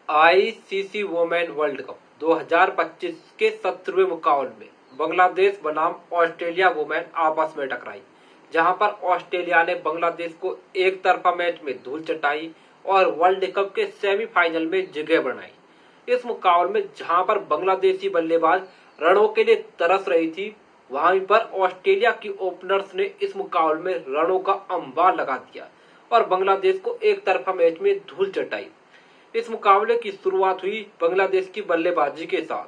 ICC women world cup 2025 के 17वें मुकाबले में बांग्लादेश बनाम ऑस्ट्रेलिया वुमेन आपस में टकराई, जहां पर ऑस्ट्रेलिया ने बांग्लादेश को एक तरफा मैच में धूल चटाई और वर्ल्ड कप के सेमीफाइनल में जगह बनाई। इस मुकाबले में जहां पर बांग्लादेशी बल्लेबाज रनों के लिए तरस रही थी, वहीं पर ऑस्ट्रेलिया की ओपनर्स ने इस मुकाबले में रनों का अंबार लगा दिया और बांग्लादेश को एक तरफा मैच में धूल चटाई। इस मुकाबले की शुरुआत हुई बांग्लादेश की बल्लेबाजी के साथ,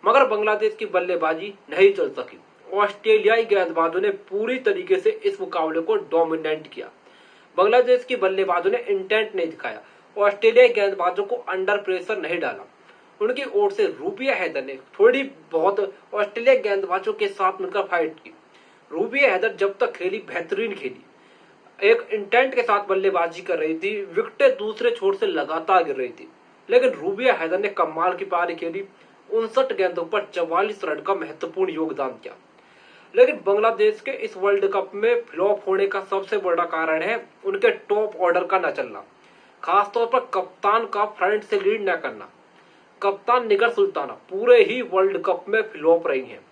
मगर बांग्लादेश की बल्लेबाजी नहीं चल सकी। ऑस्ट्रेलियाई गेंदबाजों ने पूरी तरीके से इस मुकाबले को डोमिनेट किया। बांग्लादेश की बल्लेबाजों ने इंटेंट नहीं दिखाया, ऑस्ट्रेलियाई गेंदबाजों को अंडर प्रेशर नहीं डाला। उनकी ओर से रूबिया हैदर ने थोड़ी बहुत ऑस्ट्रेलिया गेंदबाजों के साथ मिलकर फाइट की। रूबिया हैदर जब तक खेली बेहतरीन खेली, एक इंटेंट के साथ बल्लेबाजी कर रही थी, विकेटें दूसरे छोर से लगातार गिर रही थी, लेकिन रूबिया हैदर ने कमाल की पारी खेली। 59 गेंदों पर 44 रन का महत्वपूर्ण योगदान किया। लेकिन बांग्लादेश के इस वर्ल्ड कप में फ्लॉप होने का सबसे बड़ा कारण है उनके टॉप ऑर्डर का न चलना, खासतौर पर कप्तान का फ्रंट से लीड न करना। कप्तान निगर सुल्ताना पूरे ही वर्ल्ड कप में फ्लॉप रही हैं।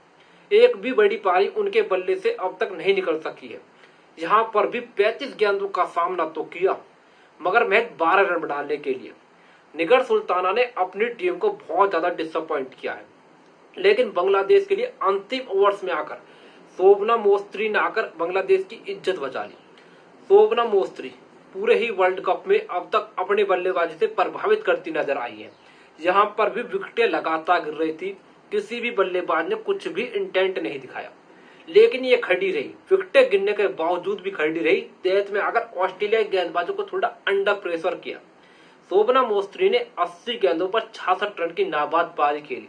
एक भी बड़ी पारी उनके बल्ले से अब तक नहीं निकल सकी है। यहाँ पर भी 35 गेंदों का सामना तो किया, मगर महज 12 रन बनाने के लिए निगर सुल्ताना ने अपनी टीम को बहुत ज्यादा डिसअपॉइंट किया है। लेकिन बांग्लादेश के लिए अंतिम ओवर्स में आकर शोभना मोस्त्री ने आकर बांग्लादेश की इज्जत बचा ली। शोभना मोस्त्री पूरे ही वर्ल्ड कप में अब तक अपनी बल्लेबाजी से प्रभावित करती नजर आई है। यहाँ पर भी विकेटें लगातार गिर रही थी, किसी भी बल्लेबाज ने कुछ भी इंटेंट नहीं दिखाया, लेकिन ये खड़ी रही। विकेटें गिरने के बावजूद भी खड़ी रही। डेथ में आकर ऑस्ट्रेलियाई गेंदबाजों को थोड़ा अंडर प्रेशर किया। शोभना मोस्त्री ने 80 गेंदों पर 66 रन की नाबाद पारी खेली।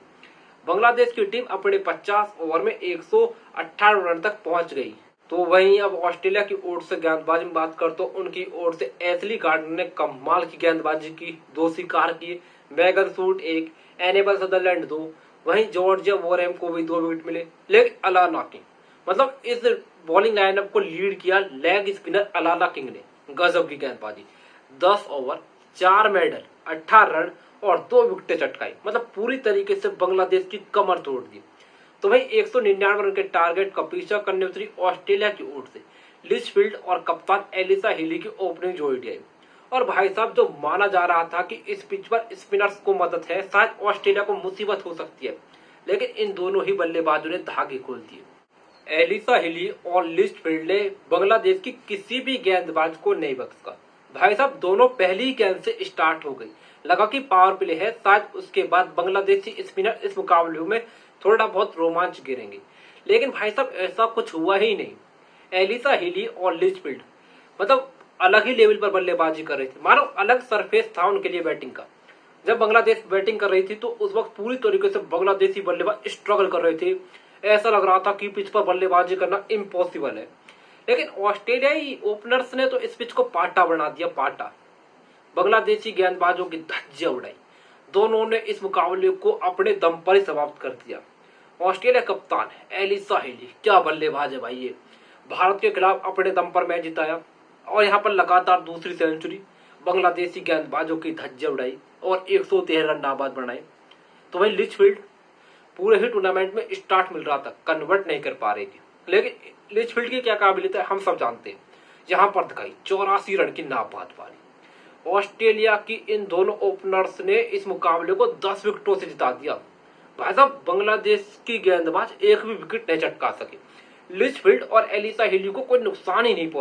बांग्लादेश की टीम अपने 50 ओवर में 118 रन तक पहुंच गई। तो वहीं अब ऑस्ट्रेलिया की ओर से गेंदबाजी में बात कर तो उनकी ओर से एशली गार्डनर ने कमाल की गेंदबाजी की, 2 शिकार किए। मैगन सूट 1, एनेबल सदरलैंड 2, वहीं जॉर्जिया वोरहम को भी 2 विकेट मिले। लेकिन अलाना किंग, मतलब इस बॉलिंग लाइनअप को लीड किया लेग स्पिनर अलाना किंग ने। गजब की गेंदबाजी, 10 ओवर 4 मेडल 18 रन और 2 विकेटें चटकाई, मतलब पूरी तरीके से बांग्लादेश की कमर तोड़ दी। तो भाई 199 रन के टारगेट का पीछा करने उतरी ऑस्ट्रेलिया की ओर से लिचफील्ड और कप्तान एलिसा हिली की ओपनिंग जोड़ी आई। और भाई साहब, जो माना जा रहा था कि इस पिच पर स्पिनर्स को मदद है, शायद ऑस्ट्रेलिया को मुसीबत हो सकती है, लेकिन इन दोनों ही बल्लेबाजों ने धागे खोल दिए। एलिसा हिली और लिचफील्ड ने बांग्लादेश की किसी भी गेंदबाज को नहीं बख्शा। भाई साहब, दोनों पहली ही गेंद से स्टार्ट हो गई। लगा कि पावर प्ले है, शायद उसके बाद बांग्लादेशी स्पिनर इस मुकाबले में थोड़ा बहुत रोमांच गिरेंगे, लेकिन भाई साहब ऐसा कुछ हुआ ही नहीं। एलिसा हिली और लिचफील्ड मतलब अलग ही लेवल पर बल्लेबाजी कर रहे थे, मानो अलग सरफेस था उनके लिए बैटिंग का। जब बांग्लादेश बैटिंग कर रही थी तो उस वक्त पूरी तरीके से बांग्लादेशी बल्लेबाज स्ट्रगल कर रहे थे। ऐसा लग रहा था कि पिच पर बल्लेबाजी करना इम्पॉसिबल है। लेकिन ऑस्ट्रेलियाई ओपनर्स ने तो इस पिच को पाटा बना दिया, पाटा। बांग्लादेशी गेंदबाजों की धज्जियां उड़ाई। दोनों ने इस मुकाबले को अपने दम पर ही समाप्त कर दिया। ऑस्ट्रेलिया कप्तान एलिसा हिली क्या बल्लेबाज है भाई, ये भारत के खिलाफ अपने दम पर मैच जिताया और यहाँ पर लगातार दूसरी सेंचुरी। बांग्लादेशी गेंदबाजों की धज्जियां उड़ाई और 113 रन नाबाद बनाए। तो वही लिचफील्ड पूरे ही टूर्नामेंट में स्टार्ट मिल रहा था, कन्वर्ट नहीं कर पा रही थी, लेकिन लिचफील्ड की क्या काबिलियत है हम सब जानते हैं। यहाँ पर दिखाई 84 रन की नाबाद पारी। ऑस्ट्रेलिया की इन दोनों ओपनर्स ने इस मुकाबले को 10 विकेटों से जिता दिया। भाई साहब, बांग्लादेश की गेंदबाज एक भी विकेट नहीं चटका सके। लिचफील्ड और एलिसा हिली को कोई नुकसान ही नहीं पहुंचा।